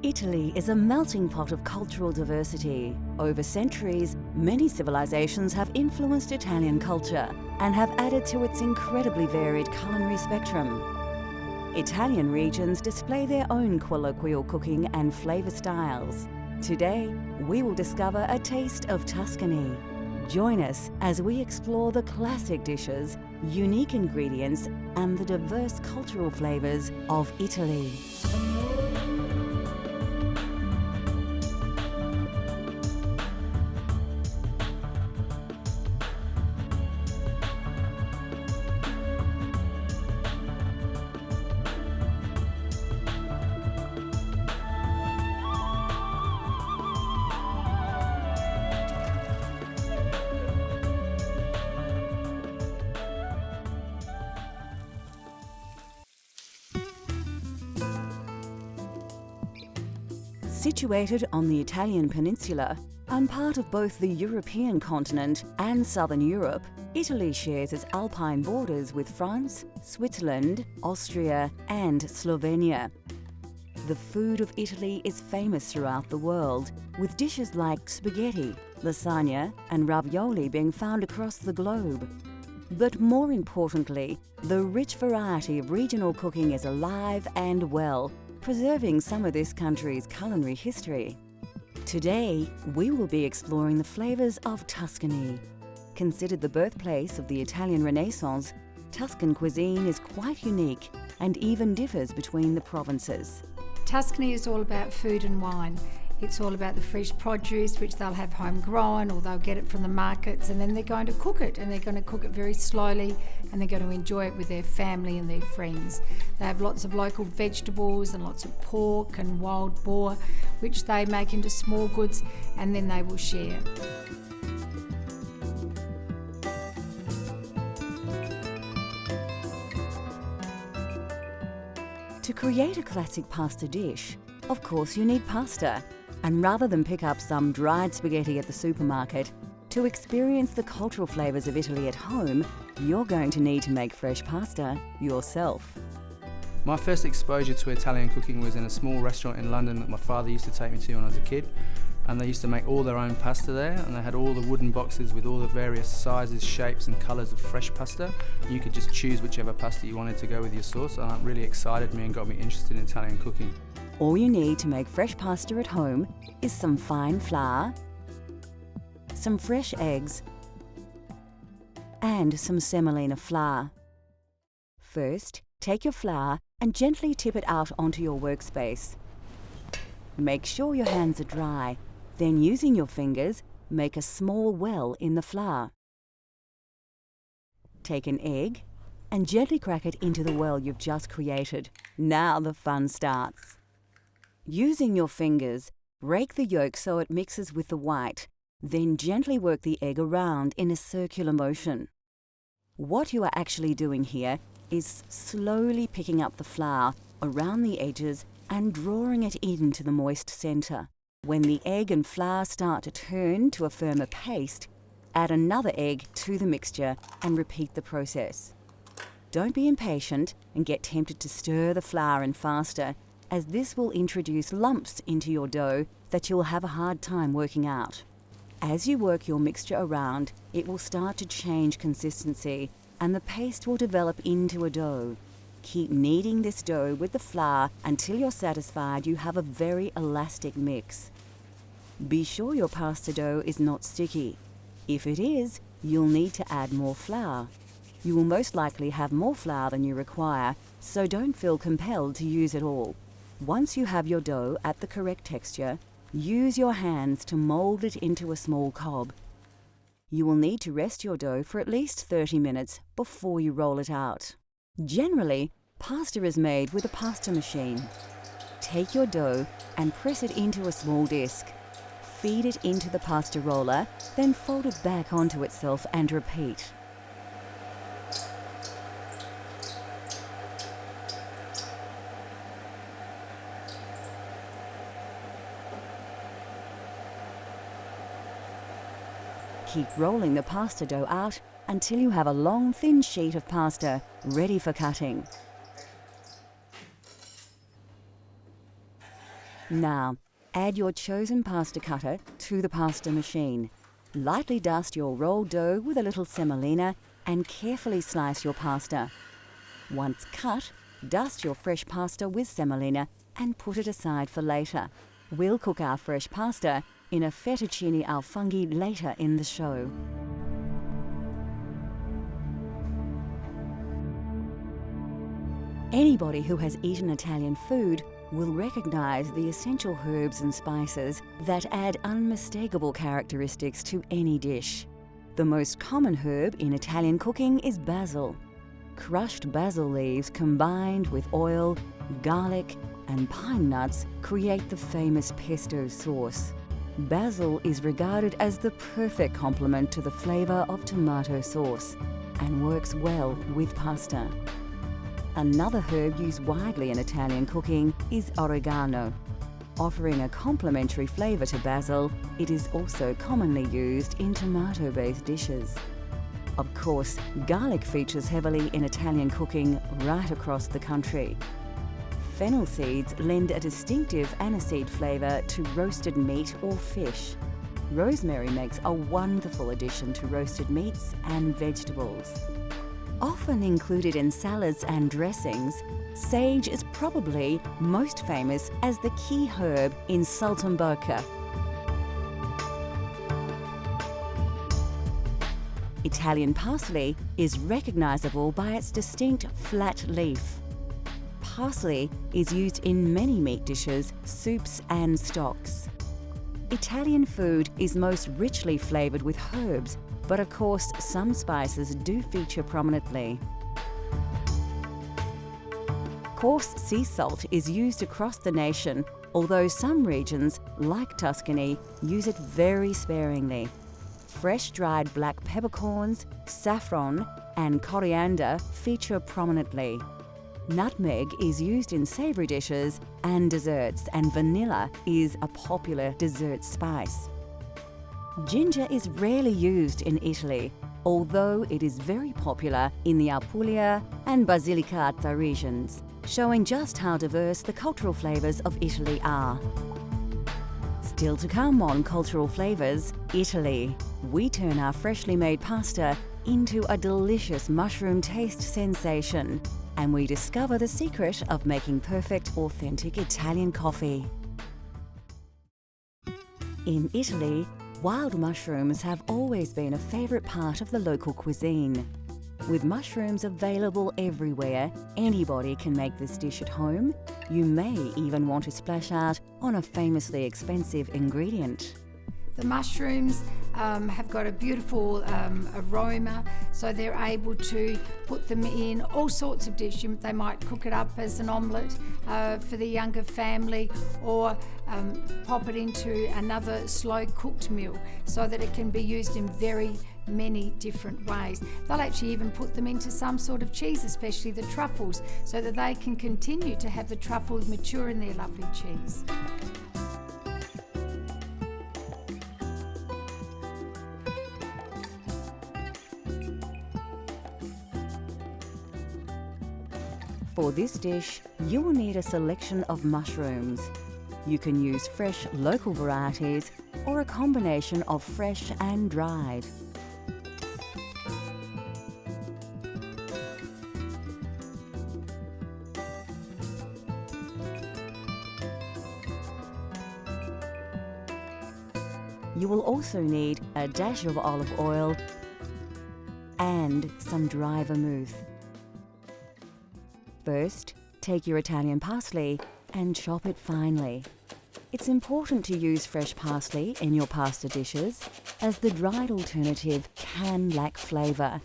Italy is a melting pot of cultural diversity. Over centuries, many civilizations have influenced Italian culture and have added to its incredibly varied culinary spectrum. Italian regions display their own colloquial cooking and flavor styles. Today, we will discover a taste of Tuscany. Join us as we explore the classic dishes, unique ingredients, and the diverse cultural flavors of Italy. Situated on the Italian peninsula and part of both the European continent and southern Europe, Italy shares its alpine borders with France, Switzerland, Austria, and Slovenia. The food of Italy is famous throughout the world, with dishes like spaghetti, lasagna, and ravioli being found across the globe. But more importantly, the rich variety of regional cooking is alive and well, preserving some of this country's culinary history. Today, we will be exploring the flavors of Tuscany. Considered the birthplace of the Italian Renaissance, Tuscan cuisine is quite unique and even differs between the provinces. Tuscany is all about food and wine. It's all about the fresh produce, which they'll have homegrown or they'll get it from the markets, and then they're going to cook it, and they're going to cook it very slowly, and they're going to enjoy it with their family and their friends. They have lots of local vegetables and lots of pork and wild boar, which they make into small goods, and then they will share. To create a classic pasta dish, of course you need pasta. And rather than pick up some dried spaghetti at the supermarket, to experience the cultural flavours of Italy at home, you're going to need to make fresh pasta yourself. My first exposure to Italian cooking was in a small restaurant in London that my father used to take me to when I was a kid. And they used to make all their own pasta there, and they had all the wooden boxes with all the various sizes, shapes and colours of fresh pasta. You could just choose whichever pasta you wanted to go with your sauce, and that really excited me and got me interested in Italian cooking. All you need to make fresh pasta at home is some fine flour, some fresh eggs, and some semolina flour. First, take your flour and gently tip it out onto your workspace. Make sure your hands are dry, then using your fingers, make a small well in the flour. Take an egg and gently crack it into the well you've just created. Now the fun starts. Using your fingers, break the yolk so it mixes with the white, then gently work the egg around in a circular motion. What you are actually doing here is slowly picking up the flour around the edges and drawing it into the moist centre. When the egg and flour start to turn to a firmer paste, add another egg to the mixture and repeat the process. Don't be impatient and get tempted to stir the flour in faster, as this will introduce lumps into your dough that you'll have a hard time working out. As you work your mixture around, it will start to change consistency and the paste will develop into a dough. Keep kneading this dough with the flour until you're satisfied you have a very elastic mix. Be sure your pasta dough is not sticky. If it is, you'll need to add more flour. You will most likely have more flour than you require, so don't feel compelled to use it all. Once you have your dough at the correct texture, use your hands to mold it into a small cob. You will need to rest your dough for at least 30 minutes before you roll it out. Generally, pasta is made with a pasta machine. Take your dough and press it into a small disc. Feed it into the pasta roller, then fold it back onto itself and repeat. Keep rolling the pasta dough out until you have a long, thin sheet of pasta ready for cutting. Now, add your chosen pasta cutter to the pasta machine. Lightly dust your rolled dough with a little semolina and carefully slice your pasta. Once cut, dust your fresh pasta with semolina and put it aside for later. We'll cook our fresh pasta in a fettuccine al funghi later in the show. Anybody who has eaten Italian food will recognise the essential herbs and spices that add unmistakable characteristics to any dish. The most common herb in Italian cooking is basil. Crushed basil leaves combined with oil, garlic, and pine nuts create the famous pesto sauce. Basil is regarded as the perfect complement to the flavour of tomato sauce and works well with pasta. Another herb used widely in Italian cooking is oregano. Offering a complementary flavour to basil, it is also commonly used in tomato-based dishes. Of course, garlic features heavily in Italian cooking right across the country. Fennel seeds lend a distinctive aniseed flavour to roasted meat or fish. Rosemary makes a wonderful addition to roasted meats and vegetables. Often included in salads and dressings, sage is probably most famous as the key herb in saltimbocca. Italian parsley is recognisable by its distinct flat leaf. Parsley is used in many meat dishes, soups and stocks. Italian food is most richly flavoured with herbs, but of course some spices do feature prominently. Coarse sea salt is used across the nation, although some regions, like Tuscany, use it very sparingly. Fresh dried black peppercorns, saffron and coriander feature prominently. Nutmeg is used in savoury dishes and desserts, and vanilla is a popular dessert spice. Ginger is rarely used in Italy, although it is very popular in the Apulia and Basilicata regions, showing just how diverse the cultural flavours of Italy are. Still to come on Cultural Flavours, Italy. We turn our freshly made pasta into a delicious mushroom taste sensation, and we discover the secret of making perfect, authentic Italian coffee. In Italy, wild mushrooms have always been a favourite part of the local cuisine. With mushrooms available everywhere, anybody can make this dish at home. You may even want to splash out on a famously expensive ingredient. The mushrooms have got a beautiful aroma, so they're able to put them in all sorts of dishes. They might cook it up as an omelette for the younger family, or pop it into another slow cooked meal so that it can be used in very many different ways. They'll actually even put them into some sort of cheese, especially the truffles, so that they can continue to have the truffles mature in their lovely cheese. For this dish, you will need a selection of mushrooms. You can use fresh local varieties or a combination of fresh and dried. You will also need a dash of olive oil and some dry vermouth. First, take your Italian parsley and chop it finely. It's important to use fresh parsley in your pasta dishes, as the dried alternative can lack flavour.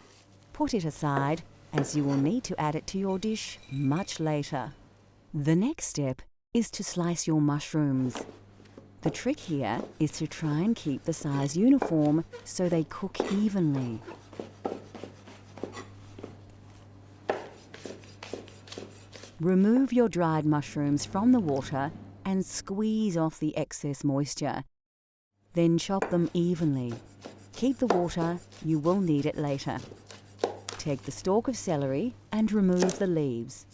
Put it aside, as you will need to add it to your dish much later. The next step is to slice your mushrooms. The trick here is to try and keep the size uniform so they cook evenly. Remove your dried mushrooms from the water and squeeze off the excess moisture. Then chop them evenly. Keep the water, you will need it later. Take the stalk of celery and remove the leaves.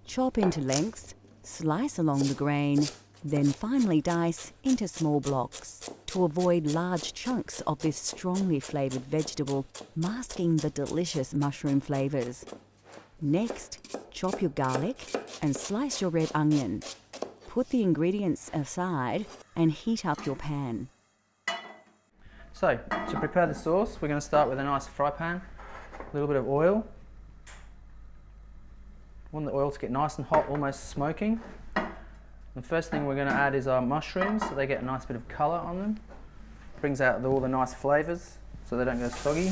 Chop into lengths, slice along the grain, Then finely dice into small blocks to avoid large chunks of this strongly flavoured vegetable masking the delicious mushroom flavours. Next, chop your garlic and slice your red onion. Put the ingredients aside and heat up your pan. So, to prepare the sauce, we're going to start with a nice fry pan, a little bit of oil. Want the oil to get nice and hot, almost smoking. The first thing we're going to add is our mushrooms, so they get a nice bit of colour on them. Brings out all the nice flavours, so they don't go soggy.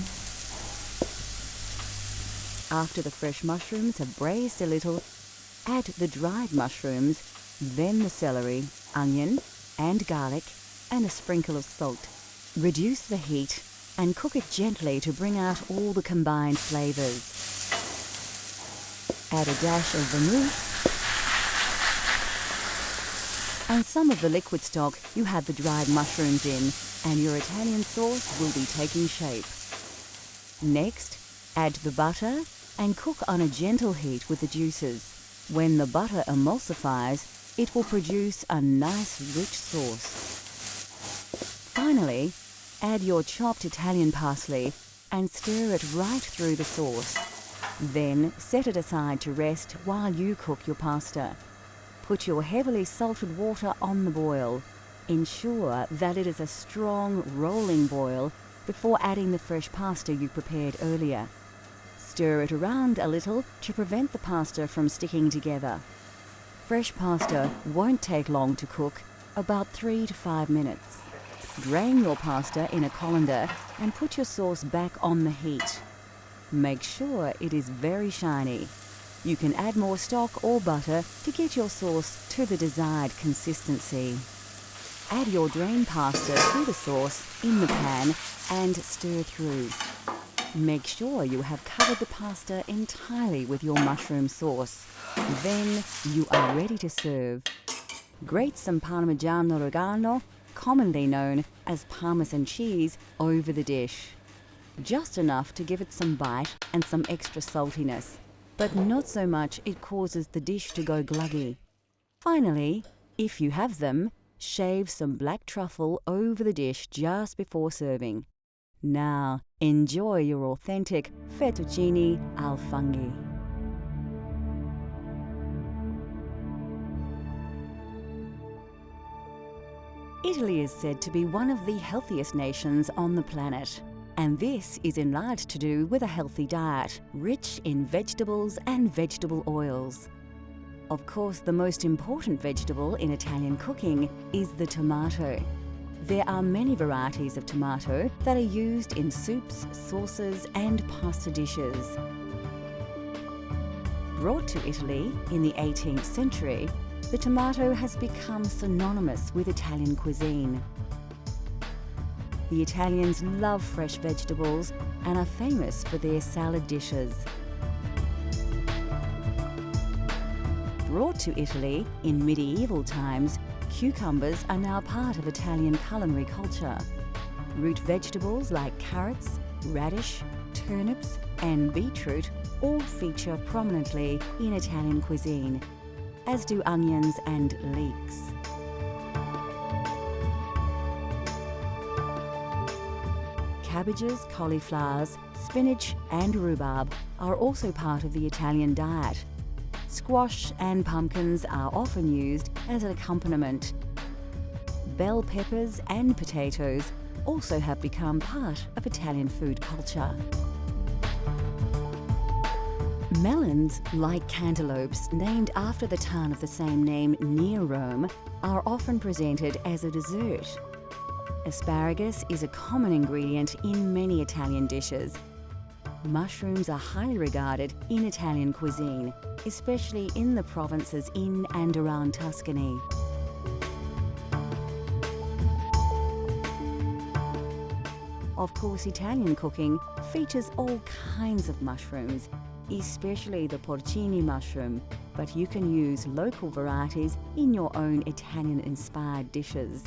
After the fresh mushrooms have braised a little, add the dried mushrooms, then the celery, onion and garlic, and a sprinkle of salt. Reduce the heat and cook it gently to bring out all the combined flavours. Add a dash of vermouth and some of the liquid stock you had the dried mushrooms in, and your Italian sauce will be taking shape. Next, add the butter and cook on a gentle heat with the juices. When the butter emulsifies, it will produce a nice rich sauce. Finally, add your chopped Italian parsley and stir it right through the sauce. Then set it aside to rest while you cook your pasta. Put your heavily salted water on the boil. Ensure that it is a strong, rolling boil before adding the fresh pasta you prepared earlier. Stir it around a little to prevent the pasta from sticking together. Fresh pasta won't take long to cook, about 3 to 5 minutes. Drain your pasta in a colander and put your sauce back on the heat. Make sure it is very shiny. You can add more stock or butter to get your sauce to the desired consistency. Add your drained pasta to the sauce in the pan and stir through. Make sure you have covered the pasta entirely with your mushroom sauce. Then you are ready to serve. Grate some Parmigiano Reggiano, commonly known as Parmesan cheese, over the dish. Just enough to give it some bite and some extra saltiness, but not so much it causes the dish to go gluggy. Finally, if you have them, shave some black truffle over the dish just before serving. Now, enjoy your authentic fettuccine al funghi. Italy is said to be one of the healthiest nations on the planet, and this is in large to do with a healthy diet, rich in vegetables and vegetable oils. Of course, the most important vegetable in Italian cooking is the tomato. There are many varieties of tomato that are used in soups, sauces, and pasta dishes. Brought to Italy in the 18th century, the tomato has become synonymous with Italian cuisine. The Italians love fresh vegetables and are famous for their salad dishes. Brought to Italy in medieval times, cucumbers are now part of Italian culinary culture. Root vegetables like carrots, radish, turnips, and beetroot all feature prominently in Italian cuisine, as do onions and leeks. Cabbages, cauliflowers, spinach, and rhubarb are also part of the Italian diet. Squash and pumpkins are often used as an accompaniment. Bell peppers and potatoes also have become part of Italian food culture. Melons, like cantaloupes named after the town of the same name near Rome, are often presented as a dessert. Asparagus is a common ingredient in many Italian dishes. Mushrooms are highly regarded in Italian cuisine, especially in the provinces in and around Tuscany. Of course, Italian cooking features all kinds of mushrooms, especially the porcini mushroom, but you can use local varieties in your own Italian-inspired dishes.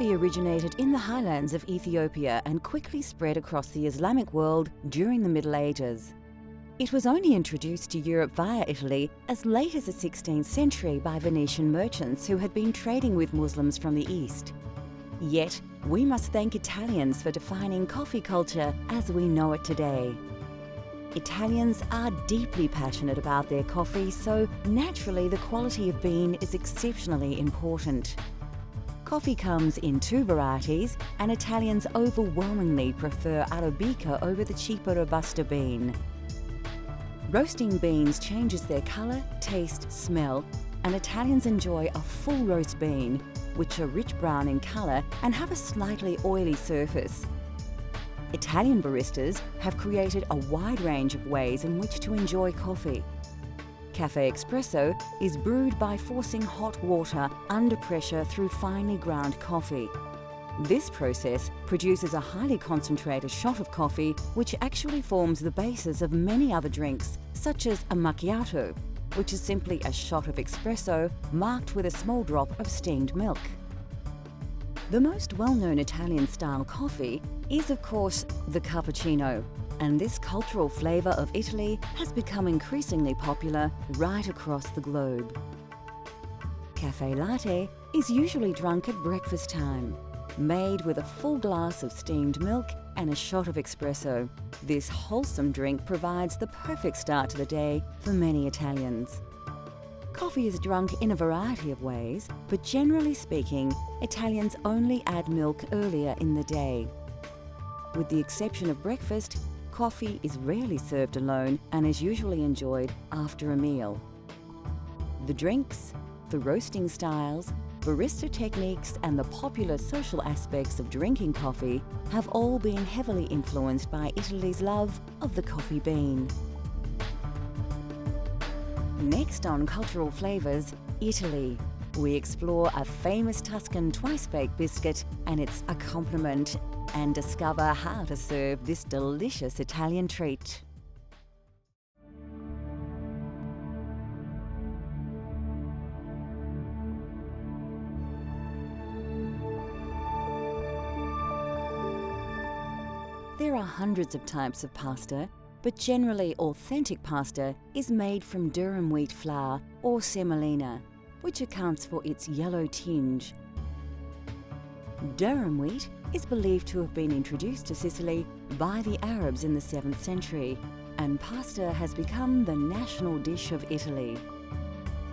Coffee originated in the highlands of Ethiopia and quickly spread across the Islamic world during the Middle Ages. It was only introduced to Europe via Italy as late as the 16th century by Venetian merchants who had been trading with Muslims from the East. Yet, we must thank Italians for defining coffee culture as we know it today. Italians are deeply passionate about their coffee, so naturally the quality of bean is exceptionally important. Coffee comes in 2 varieties, and Italians overwhelmingly prefer Arabica over the cheaper Robusta bean. Roasting beans changes their colour, taste, smell, and Italians enjoy a full roast bean, which are rich brown in colour and have a slightly oily surface. Italian baristas have created a wide range of ways in which to enjoy coffee. Cafe Espresso is brewed by forcing hot water under pressure through finely ground coffee. This process produces a highly concentrated shot of coffee, which actually forms the basis of many other drinks, such as a macchiato, which is simply a shot of espresso marked with a small drop of steamed milk. The most well-known Italian-style coffee is, of course, the cappuccino, and this cultural flavour of Italy has become increasingly popular right across the globe. Cafe latte is usually drunk at breakfast time, made with a full glass of steamed milk and a shot of espresso. This wholesome drink provides the perfect start to the day for many Italians. Coffee is drunk in a variety of ways, but generally speaking, Italians only add milk earlier in the day. With the exception of breakfast, coffee is rarely served alone and is usually enjoyed after a meal. The drinks, the roasting styles, barista techniques, and the popular social aspects of drinking coffee have all been heavily influenced by Italy's love of the coffee bean. Next on Cultural Flavours, Italy. We explore a famous Tuscan twice-baked biscuit and its accompaniment and discover how to serve this delicious Italian treat. There are hundreds of types of pasta, but generally authentic pasta is made from durum wheat flour or semolina, which accounts for its yellow tinge. Durum wheat is believed to have been introduced to Sicily by the Arabs in the 7th century, and pasta has become the national dish of Italy.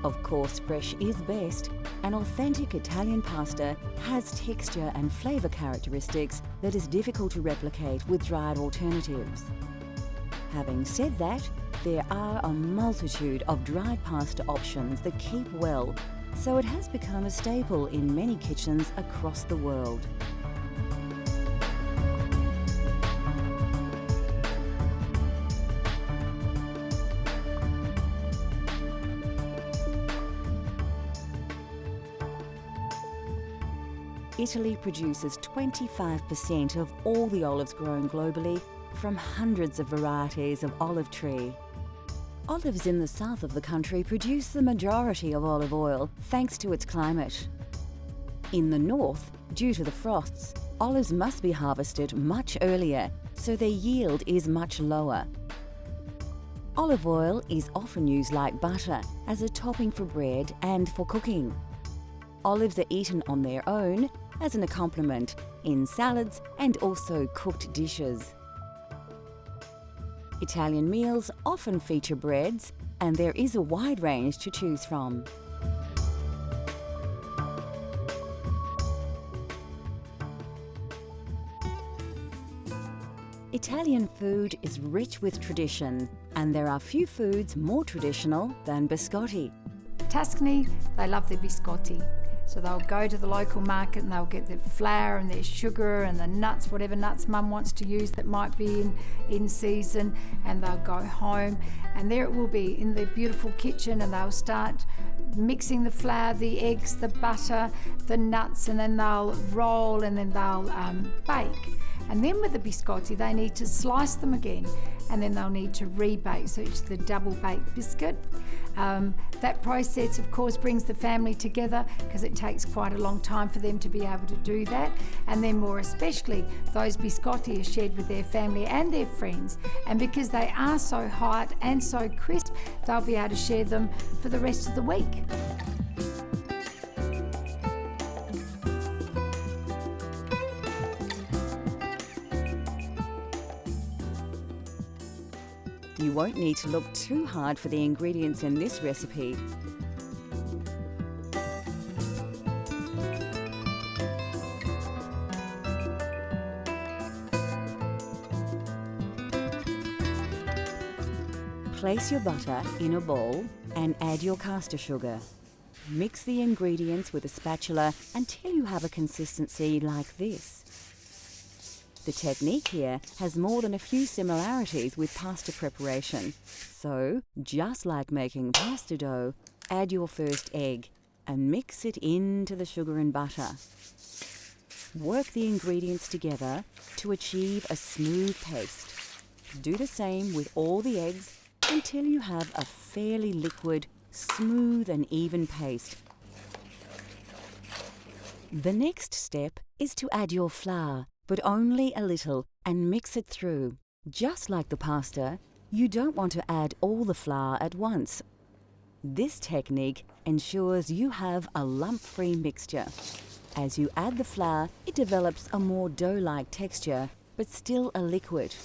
Of course, fresh is best, and authentic Italian pasta has texture and flavour characteristics that is difficult to replicate with dried alternatives. Having said that, there are a multitude of dried pasta options that keep well, so it has become a staple in many kitchens across the world. Italy produces 25% of all the olives grown globally from hundreds of varieties of olive tree. Olives in the south of the country produce the majority of olive oil thanks to its climate. In the north, due to the frosts, olives must be harvested much earlier, so their yield is much lower. Olive oil is often used like butter as a topping for bread and for cooking. Olives are eaten on their own, as an accompaniment, in salads and also cooked dishes. Italian meals often feature breads, and there is a wide range to choose from. Italian food is rich with tradition, and there are few foods more traditional than biscotti. Tuscany, they love their biscotti. So they'll go to the local market and they'll get their flour and their sugar and the nuts, whatever nuts mum wants to use that might be in season, and they'll go home and there it will be in their beautiful kitchen, and they'll start mixing the flour, the eggs, the butter, the nuts, and then they'll roll and then they'll bake. And then with the biscotti, they need to slice them again, and then they'll need to rebake, so it's the double baked biscuit. That process, of course, brings the family together because it takes quite a long time for them to be able to do that. And then more especially, those biscotti are shared with their family and their friends. And because they are so hot and so crisp, they'll be able to share them for the rest of the week. You won't need to look too hard for the ingredients in this recipe. Place your butter in a bowl and add your caster sugar. Mix the ingredients with a spatula until you have a consistency like this. The technique here has more than a few similarities with pasta preparation. So, just like making pasta dough, add your first egg and mix it into the sugar and butter. Work the ingredients together to achieve a smooth paste. Do the same with all the eggs until you have a fairly liquid, smooth and even paste. The next step is to add your flour, but only a little, and mix it through. Just like the pasta, you don't want to add all the flour at once. This technique ensures you have a lump-free mixture. As you add the flour, it develops a more dough-like texture, but still a liquid.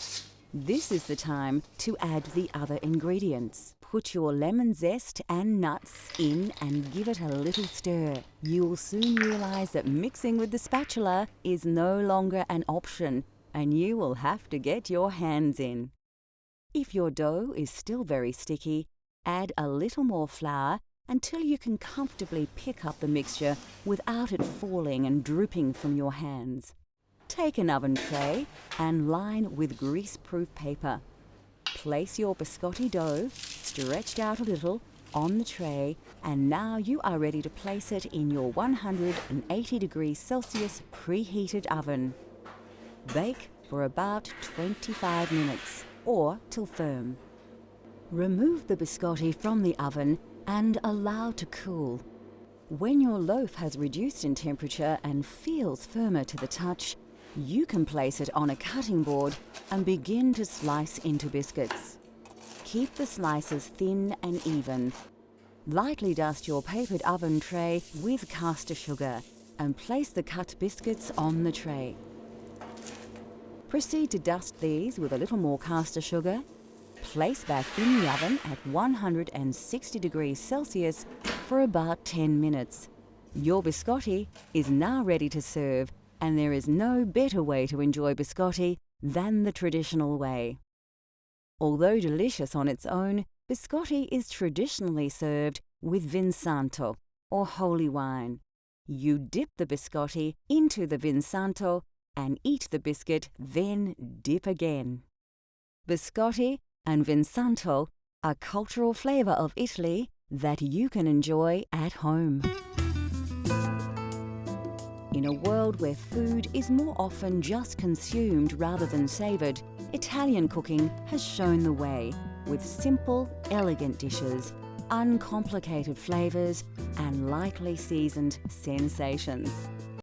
This is the time to add the other ingredients. Put your lemon zest and nuts in and give it a little stir. You will soon realize that mixing with the spatula is no longer an option, and you will have to get your hands in. If your dough is still very sticky, add a little more flour until you can comfortably pick up the mixture without it falling and drooping from your hands. Take an oven tray and line with grease-proof paper. Place your biscotti dough, stretched out a little, on the tray, and now you are ready to place it in your 180 degrees Celsius preheated oven. Bake for about 25 minutes, or till firm. Remove the biscotti from the oven and allow to cool. When your loaf has reduced in temperature and feels firmer to the touch, you can place it on a cutting board and begin to slice into biscuits. Keep the slices thin and even. Lightly dust your papered oven tray with caster sugar and place the cut biscuits on the tray. Proceed to dust these with a little more caster sugar. Place back in the oven at 160 degrees Celsius for about 10 minutes. Your biscotti is now ready to serve, and there is no better way to enjoy biscotti than the traditional way. Although delicious on its own, biscotti is traditionally served with Vinsanto, or holy wine. You dip the biscotti into the Vinsanto and eat the biscuit, then dip again. Biscotti and Vinsanto are cultural flavour of Italy that you can enjoy at home. In a world where food is more often just consumed rather than savoured, Italian cooking has shown the way with simple, elegant dishes, uncomplicated flavours and lightly seasoned sensations.